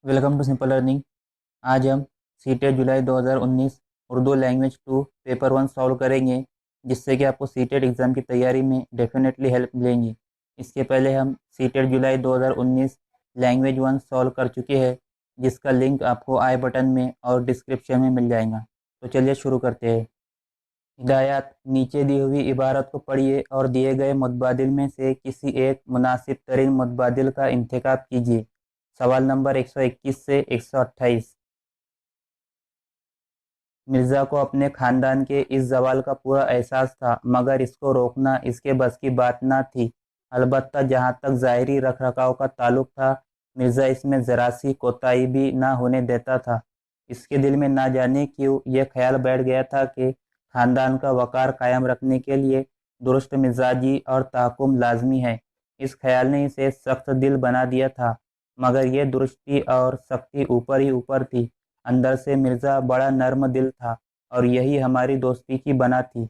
Welcome to simple learning. आज हम CTET जुलाई 2019 Urdu language 2 paper 1 solve करेंगे, जिससे कि आपको सीटेट एग्ज़ाम की तैयारी में डेफिनेटली हेल्प मिलेंगी। इसके पहले हम सीटेट जुलाई 2019 लैंग्वेज 1 सॉल्व कर चुके हैं, जिसका लिंक आपको आई बटन में और डिस्क्रिप्शन में मिल जाएगा। तो चलिए शुरू करते हैं। हिदायत: नीचे दी हुई इबारत को पढ़िए और दिए गए मुतबादिल में से किसी एक मुनासिब तरीन मुतबादिल का इंतखाब कीजिए। सवाल नंबर 121 से 128। मिर्ज़ा को अपने ख़ानदान के इस ज़वाल का पूरा एहसास था, मगर इसको रोकना इसके बस की बात न थी। अलबत्ता जहाँ तक ज़ाहिरी रख-रखाव का ताल्लुक था, मिर्ज़ा इसमें ज़रा सी कोताही भी न होने देता था। इसके दिल में न जाने क्यों यह ख़्याल बैठ गया था कि ख़ानदान का वक़ार कायम रखने के लिए दुरुस्त मिज़ाजी और तहक्कुम लाज़मी है। इस ख़्याल ने इसे सख्त दिल बना दिया था, मगर यह दुरुस्ती और सख्ती ऊपर ही ऊपर थी। अंदर से मिर्ज़ा बड़ा नर्म दिल था और यही हमारी दोस्ती की बना थी।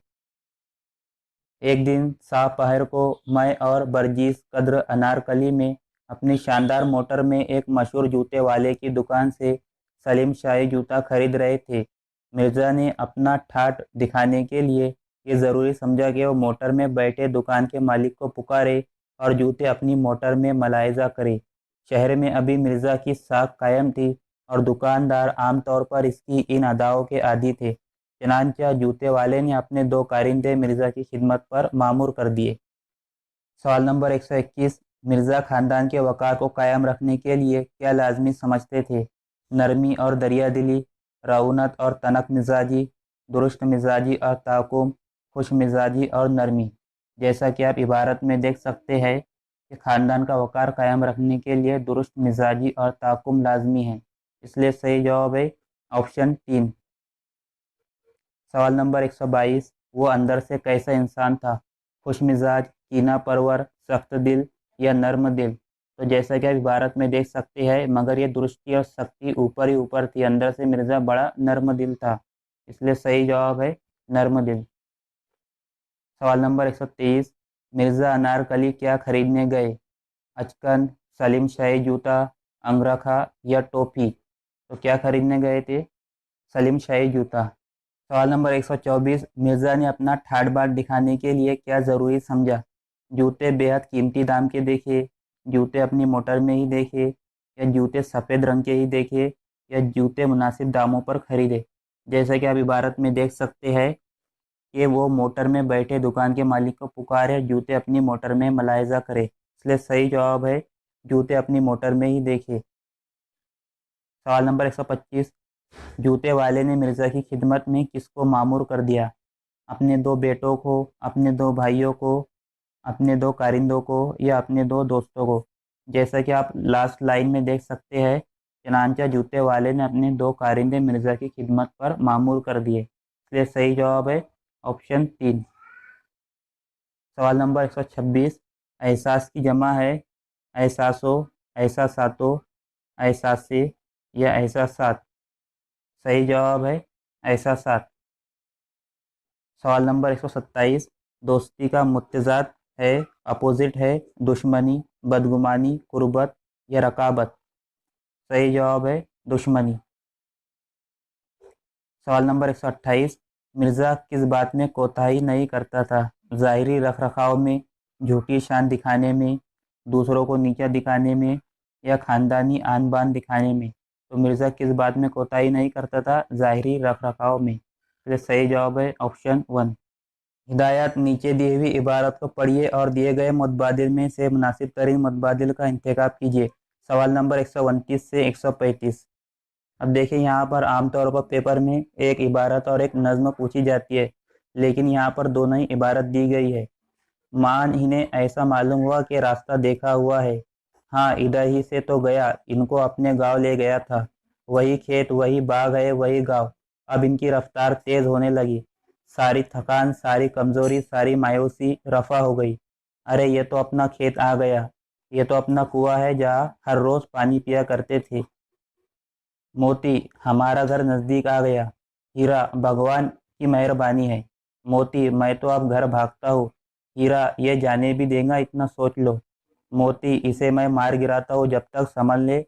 एक दिन साफ पहर को मैं और बरजीस कद्र अनारकली में अपनी शानदार मोटर में एक मशहूर जूते वाले की दुकान से सलीम शाही जूता खरीद रहे थे। मिर्ज़ा ने अपना ठाठ दिखाने के लिए ये ज़रूरी समझा कि वो मोटर में बैठे दुकान के मालिक को पुकारे और जूते अपनी मोटर में मलाइजा करे। शहर में अभी मिर्ज़ा की साख कायम थी और दुकानदार आमतौर पर इसकी इन अदाओं के आदी थे। चनांचा जूते वाले ने अपने दो कारिंदे मिर्ज़ा की खिदमत पर मामूर कर दिए। सवाल नंबर 121। मिर्ज़ा ख़ानदान के वक़ार को कायम रखने के लिए क्या लाजमी समझते थे? नरमी और दरियादिली, रऊनत और तनक मिजाजी, दुरुस्त मिजाजी और ताकुम, खुश मिजाजी और नरमी। जैसा कि आप इबारत में देख सकते हैं कि ख़ानदान का वक़ार कायम रखने के लिए दुरुस्त मिजाजी और ताकुम लाजमी है, इसलिए सही जवाब है ऑप्शन 3। सवाल नंबर 122। वो अंदर से कैसा इंसान था? खुश मिजाज, कीना परवर, सख्त दिल या नर्म दिल? तो जैसा कि आप इबारत में देख सकते हैं, मगर ये दुरुस्ती और सख्ती ऊपर ही ऊपर थी, अंदर से मिर्ज़ा बड़ा नर्म दिल था, इसलिए सही जवाब है नर्म दिल। सवाल नंबर 123। मिर्ज़ा अनारकली क्या खरीदने गए? अचकन, सलीम शाही जूता, अंगरखा या टोपी? तो क्या खरीदने गए थे? सलीम शाही जूता। सवाल नंबर 124। मिर्ज़ा ने अपना ठाठ बाट दिखाने के लिए क्या ज़रूरी समझा? जूते बेहद कीमती दाम के देखे, जूते अपनी मोटर में ही देखे, या जूते सफ़ेद रंग के ही देखे, या जूते मुनासिब दामों पर खरीदे? जैसा कि आप इबारत में देख सकते हैं कि वो मोटर में बैठे दुकान के मालिक को पुकारे जूते अपनी मोटर में मलाइजा करे, इसलिए सही जवाब है जूते अपनी मोटर में ही देखे। सवाल नंबर 125। जूते वाले ने मिर्ज़ा की खिदमत में किसको मामूर कर दिया? अपने दो बेटों को, अपने दो भाइयों को, अपने दो कारिंदों को या अपने दो दोस्तों को? जैसा कि आप लास्ट लाइन में देख सकते हैं, चनांचा जूते वाले ने अपने दो कारिंदे मिर्ज़ा की खिदमत पर मामूर कर दिए, इसलिए सही जवाब है ऑप्शन 3। सवाल नंबर 126। एहसास की जमा है एहसासो, एहसासातो, एहसासे या एहसासात? सही जवाब है एहसासात। सवाल नंबर 127। दोस्ती का मुतज़ाद है, अपोजिट है, दुश्मनी, बदगुमानी, कुर्बत या रकाबत? सही जवाब है दुश्मनी। सवाल नंबर 128। मिर्ज़ा किस बात में कोताही नहीं करता था? ज़ाहिरी रख रखाव में, झूठी शान दिखाने में, दूसरों को नीचा दिखाने में, या ख़ानदानी आन बान दिखाने में? तो मिर्ज़ा किस बात में कोताही नहीं करता था? ज़ाहिरी रख रखाव में, इसलिए सही जवाब है ऑप्शन 1। हिदायत: नीचे दी हुई इबारत को पढ़िए और दिए गए मुतबादिल में से मुनासिब तरीन मुतबादिल का इंतखाब कीजिए। सवाल नंबर 129 से 135। अब देखिए, यहाँ पर आमतौर पर पेपर में एक इबारत और एक नज़्म पूछी जाती है, लेकिन यहाँ पर दोनों ही इबारत दी गई है। मान इन्हें ऐसा मालूम हुआ कि रास्ता देखा हुआ है। हाँ, इधर ही से तो गया, इनको अपने गांव ले गया था। वही खेत, वही बाग है, वही गांव। अब इनकी रफ्तार तेज होने लगी। सारी थकान, सारी कमजोरी, सारी मायूसी रफा हो गई। अरे, ये तो अपना खेत आ गया। ये तो अपना कुआं है जहाँ हर रोज पानी पिया करते थे। मोती, हमारा घर नजदीक आ गया। हीरा, भगवान की मेहरबानी है। मोती, मैं तो अब घर भागता हूँ। हीरा, ये जाने भी देगा, इतना सोच लो। मोती, इसे मैं मार गिराता हूँ जब तक समझ ले,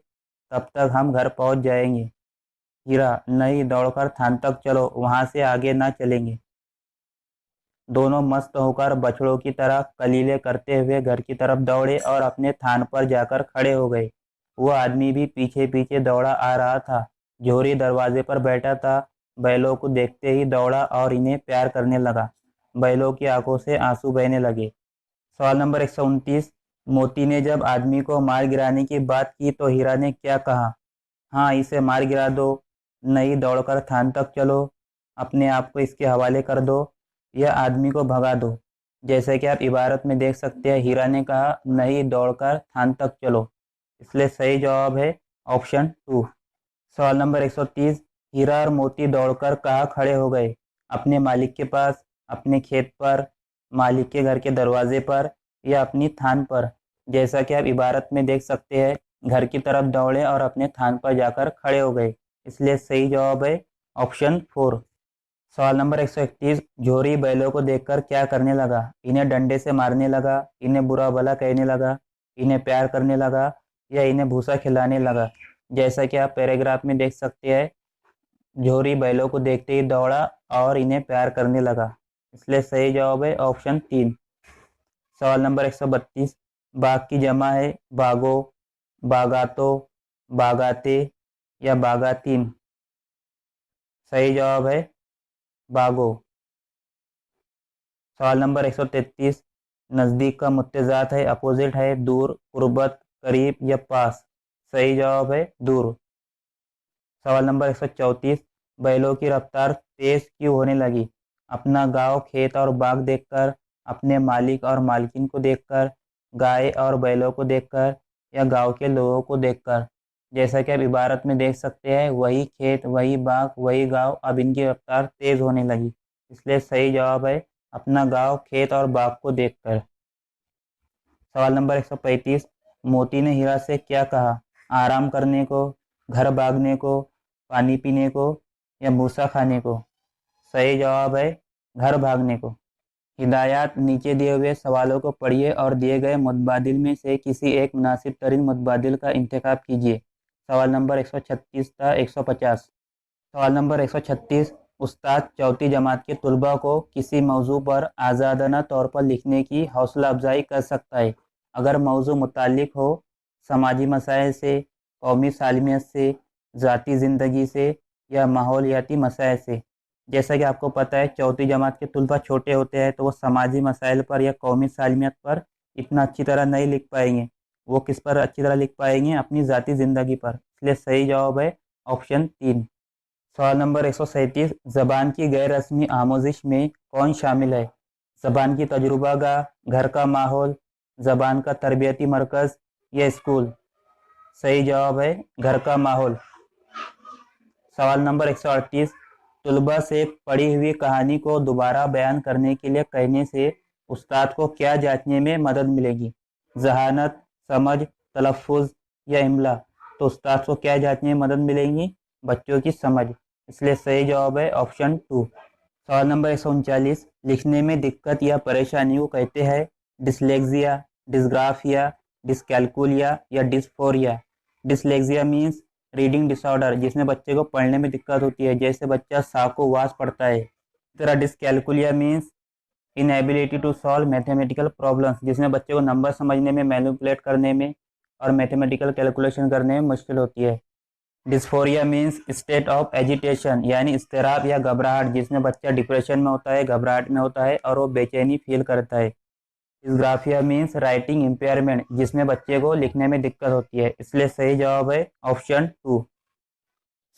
तब तक हम घर पहुंच जाएंगे। हीरा, नहीं, दौड़कर थान तक चलो, वहां से आगे ना चलेंगे। दोनों मस्त होकर बछड़ों की तरह कलीले करते हुए घर की तरफ दौड़े और अपने थान पर जाकर खड़े हो गए। वह आदमी भी पीछे पीछे दौड़ा आ रहा था। जोहरी दरवाजे पर बैठा था। बैलों को देखते ही दौड़ा और इन्हें प्यार करने लगा। बैलों की आंखों से आंसू बहने लगे। सवाल नंबर 129। मोती ने जब आदमी को मार गिराने की बात की तो हीरा ने क्या कहा? हाँ, इसे मार गिरा दो। नहीं, दौड़कर थान तक चलो। अपने आप को इसके हवाले कर दो। यह आदमी को भगा दो। जैसे कि आप इबारत में देख सकते हैं, हीरा ने कहा नहीं, दौड़कर थान तक चलो। इसलिए सही जवाब है ऑप्शन 2। सवाल नंबर 130। हीरा और मोती दौड़कर कहाँ खड़े हो गए? अपने मालिक के पास, अपने खेत पर, मालिक के घर के दरवाजे पर, या अपनी थान पर? जैसा कि आप इबारत में देख सकते हैं, घर की तरफ दौड़े और अपने थान पर जाकर खड़े हो गए। इसलिए सही जवाब है ऑप्शन 4। सवाल नंबर 131। जोहरी बैलों को देखकर क्या करने लगा? इन्हें डंडे से मारने लगा, इन्हें बुरा भला कहने लगा, इन्हें प्यार करने लगा, या इन्हें भूसा खिलाने लगा? जैसा कि आप पैराग्राफ में देख सकते हैं, जोहरी बैलों को देखते ही दौड़ा और इन्हें प्यार करने लगा। इसलिए सही जवाब है ऑप्शन 3। सवाल नंबर 132। बाघ की जमा है बागो, बागातो, बागाते, या बागातीन? सही जवाब है बागो। सवाल नंबर 133। नज़दीक का मुत्तेजात है, अपोजिट है, दूर, कुर्बत, करीब, या पास? सही जवाब है दूर। सवाल नंबर 134। बैलों की रफ्तार तेज क्यों होने लगी? अपना गांव, खेत और बाग देखकर, अपने मालिक और मालकिन को देखकर, गाय और बैलों को देखकर, या गांव के लोगों को देखकर? जैसा कि आप इबारत में देख सकते हैं, वही खेत, वही बाग, वही गांव, अब इनकी रफ्तार तेज होने लगी। इसलिए सही जवाब है अपना गांव, खेत और बाग को देखकर। सवाल नंबर 135। मोती ने हीरा से क्या कहा? आराम करने को, घर भागने को, पानी पीने को, या भूसा खाने को? सही जवाब है घर भागने को। हिदायत, नीचे दिए हुए सवालों को पढ़िए और दिए गए मुतबादिल में से किसी एक मुनासिब तरीन मुतबादिल का इंतखाब कीजिए। सवाल नंबर 136 था 150। सवाल नंबर 136। उस्ताद चौथी जमात के तलबा को किसी मौजू पर आज़ादाना तौर पर लिखने की हौसला अफजाई कर सकता है, अगर मौजू मुताल्लिक हो समाजी मसाइल से, कौमी सालमियत से, ज़ाती ज़िंदगी से, या माहौलियाती मसाइल से। जैसा कि आपको पता है, चौथी जमात के तलबा छोटे होते हैं तो वो समाजी मसाइल पर या कौमी सालमियत पर इतना अच्छी तरह नहीं लिख पाएंगे। वो किस पर अच्छी तरह लिख पाएंगे? अपनी ज़ाती ज़िंदगी पर। इसलिए सही जवाब है ऑप्शन 3। सवाल नंबर 137। ज़बान की गैर रस्मी आमोजिश में कौन शामिल है? ज़बान की तजुर्बागाह, घर का माहौल, ज़बान का तरबियती मरकज़, या स्कूल? सही जवाब है घर का माहौल। सवाल नंबर 138। तलबा से पढ़ी हुई कहानी को दोबारा बयान करने के लिए कहने से उस्ताद को क्या जांचने में मदद मिलेगी? जहानत, समझ, तलफ़ुज़, या इमला? तो उस्ताद को क्या जांचने में मदद मिलेगी? बच्चों की समझ। इसलिए सही जवाब है ऑप्शन 2। सवाल नंबर 139। लिखने में दिक्कत या परेशानी को कहते हैं डिसलेक्सिया, डिसग्राफिया, डिसकैलकुलिया, या dysphoria? Dyslexia means reading disorder, जिसमें बच्चे को पढ़ने में दिक्कत होती है, जैसे बच्चा साको वास पढ़ता है। इस तरह dyscalculia means inability to solve mathematical problems, जिसमें बच्चे को नंबर समझने में, मैनिपुलेट करने में और मैथमेटिकल कैलकुलेशन करने में मुश्किल होती है। Dysphoria means state of agitation, यानी इस्तेराब या घबराहट, जिसमें बच्चा डिप्रेशन में होता है, घबराहट में होता है और वो बेचैनी फील करता है। डिस्ग्राफिया मीन्स राइटिंग इम्पेयरमेंट, जिसमें बच्चे को लिखने में दिक्कत होती है। इसलिए सही जवाब है ऑप्शन 2।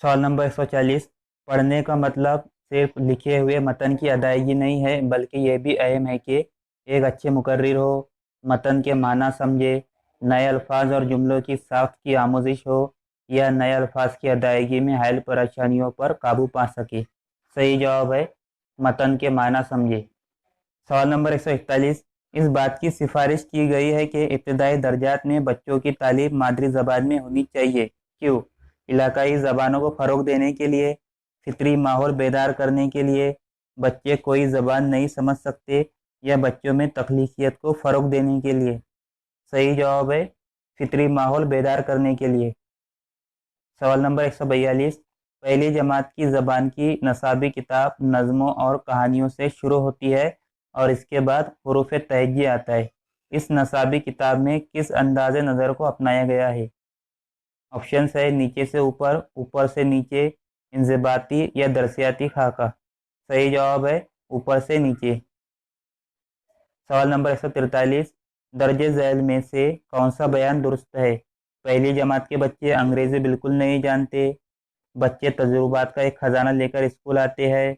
सवाल नंबर 140। पढ़ने का मतलब सिर्फ लिखे हुए मतन की अदायगी नहीं है, बल्कि ये भी अहम है कि एक अच्छे मुकर्रिर हो, मतन के माना समझे, नए अल्फाज और जुमलों की साख्त की आमोजिश हो, या नए अल्फाज की अदायगी में हायल परेशानियों पर काबू पा सके। सही जवाब है मतन के माना समझे। सवाल नंबर 141। इस बात की सिफारिश की गई है कि इब्तदाई दर्जात में बच्चों की तालीम मादरी ज़बान में होनी चाहिए। क्यों? इलाकाई ज़बानों को फ़रोग देने के लिए, फितरी माहौल बेदार करने के लिए, बच्चे कोई ज़बान नहीं समझ सकते, या बच्चों में तख्लीकियत को फ़रोग देने के लिए? सही जवाब है फितरी माहौल बेदार करने के लिए। सवाल नंबर 142, पहली जमात की ज़बान की नसाबी किताब नज़्मों और कहानियों से शुरू होती है और इसके बाद हुरूफ तहज्जी आता है। इस नसाबी किताब में किस अंदाज़ नज़र को अपनाया गया है? ऑप्शन है नीचे से ऊपर, ऊपर से नीचे, इंज़िबाती या दरसियाती खाका। सही जवाब है ऊपर से नीचे। सवाल नंबर 143, दर्जे झैल में से कौन सा बयान दुरुस्त है? पहली जमात के बच्चे अंग्रेज़ी बिल्कुल नहीं जानते, बच्चे तजुर्बात का एक खजाना लेकर स्कूल आते हैं,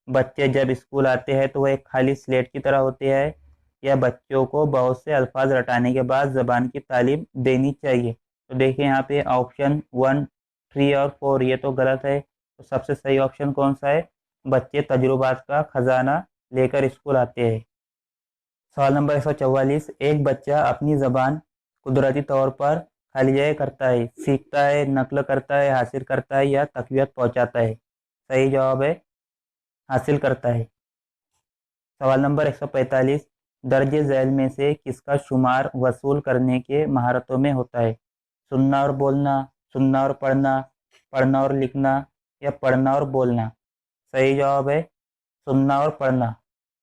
बच्चे जब स्कूल आते हैं तो वह एक खाली स्लेट की तरह होते हैं, या बच्चों को बहुत से अल्फाज रटाने के बाद ज़बान की तालीम देनी चाहिए। तो देखिए यहाँ पे ऑप्शन 1, 3 और 4 ये तो गलत है। तो सबसे सही ऑप्शन कौन सा है? बच्चे तजुर्बात का खजाना लेकर स्कूल आते हैं। सवाल नंबर 144, एक बच्चा अपनी ज़बान कुदरती तौर पर खाली जगह करता है, सीखता है, नकल करता है, हासिल करता है या तक़वियत पहुँचाता है? सही जवाब है हासिल करता है। सवाल नंबर 145, दर्जे झैल में से किसका शुमार वसूल करने के महारतों में होता है? सुनना और बोलना, सुनना और पढ़ना, पढ़ना और लिखना या पढ़ना और बोलना? सही जवाब है सुनना और पढ़ना।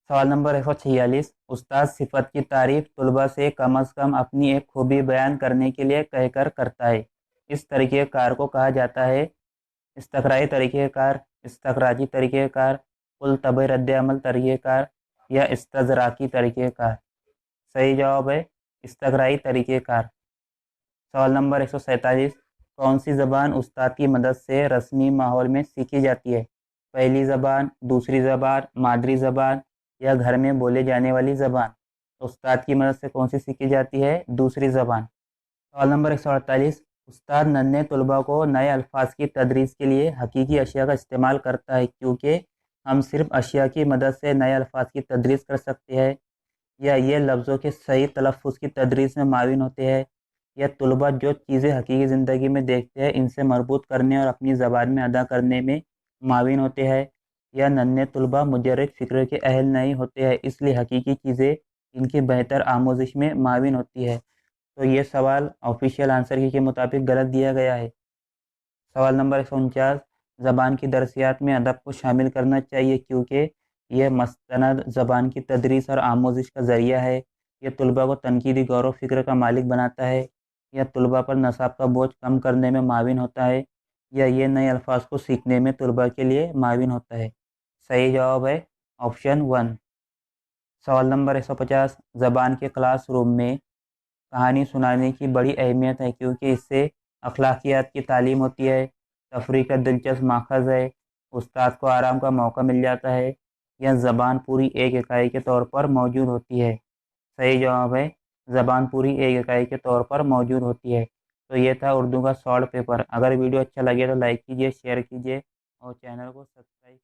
सवाल नंबर 146, उस्ताद सिफत की तारीफ तुलबा से कम अपनी एक खूबी बयान करने के लिए कहकर करता है। इस तरीक़ेकार को कहा जाता है इस्तक़राई तरीक़ेकार, इस्तख़राजी तरीक़ेकार, कुल तबई रद्द-ए-अमल तरीक़ेकार या इस्तज़राकी तरीक़ेकार? सही जवाब है इस्तक़राई तरीक़ेकार। सवाल नंबर 147, कौन सी ज़बान उस्ताद की मदद से रस्मी माहौल में सीखी जाती है? पहली ज़बान, दूसरी ज़बान, मादरी ज़बान या घर में बोले जाने वाली ज़बान? उस्ताद की मदद से कौन सी सीखी जाती है? दूसरी ज़बान। सवाल नंबर 148, उस्ताद नन्हे तलबा को नए अल्फाज की तदरीस के लिए हकीकी अशिया का इस्तेमाल करता है क्योंकि हम सिर्फ अशिया की मदद से नए अल्फाज की तदरीस कर सकते हैं, या ये लफ्ज़ों के सही तलफ़्फ़ुज़ की तदरीस में माविन होते हैं, या तलबा जो चीज़ें हकीकी ज़िंदगी में देखते हैं इनसे मरबूत करने और अपनी ज़बान में अदा करने में माविन होते हैं, या नन्हे तलबा मुजर्रद फ़िक्र के अहल नहीं होते हैं इसलिए हकीकी चीज़ें इनकी बेहतर आमोज़िश में माविन होती है। तो ये सवाल ऑफिशियल आंसर की के मुताबिक गलत दिया गया है। सवाल नंबर 149, ज़बान की दरसियात में अदब को शामिल करना चाहिए क्योंकि यह मस्तनद ज़बान की तदरीस और आमोज़िश का ज़रिया है। यह तलबा को तनकीदी गौर व फ़िक्र का मालिक बनाता है, यह तलबा पर नसाब का बोझ कम करने में माविन होता है, या ये नए अल्फाज को सीखने में तलबा के लिए माविन होता है। सही जवाब है ऑप्शन 1। सवाल नंबर 150, ज़बान के क्लासरूम में कहानी सुनाने की बड़ी अहमियत है क्योंकि इससे अखलाकियात की तालीम होती है, तफरीह का दिलचस्प माखज़ है, उस्ताद को आराम का मौका मिल जाता है, यह ज़बान पूरी एक इकाई के तौर पर मौजूद होती है। सही जवाब है ज़बान पूरी एक इकाई के तौर पर मौजूद होती है। तो ये था उर्दू का शॉर्ट पेपर। अगर वीडियो अच्छा लगे तो लाइक कीजिए, शेयर कीजिए और चैनल को सब्सक्राइब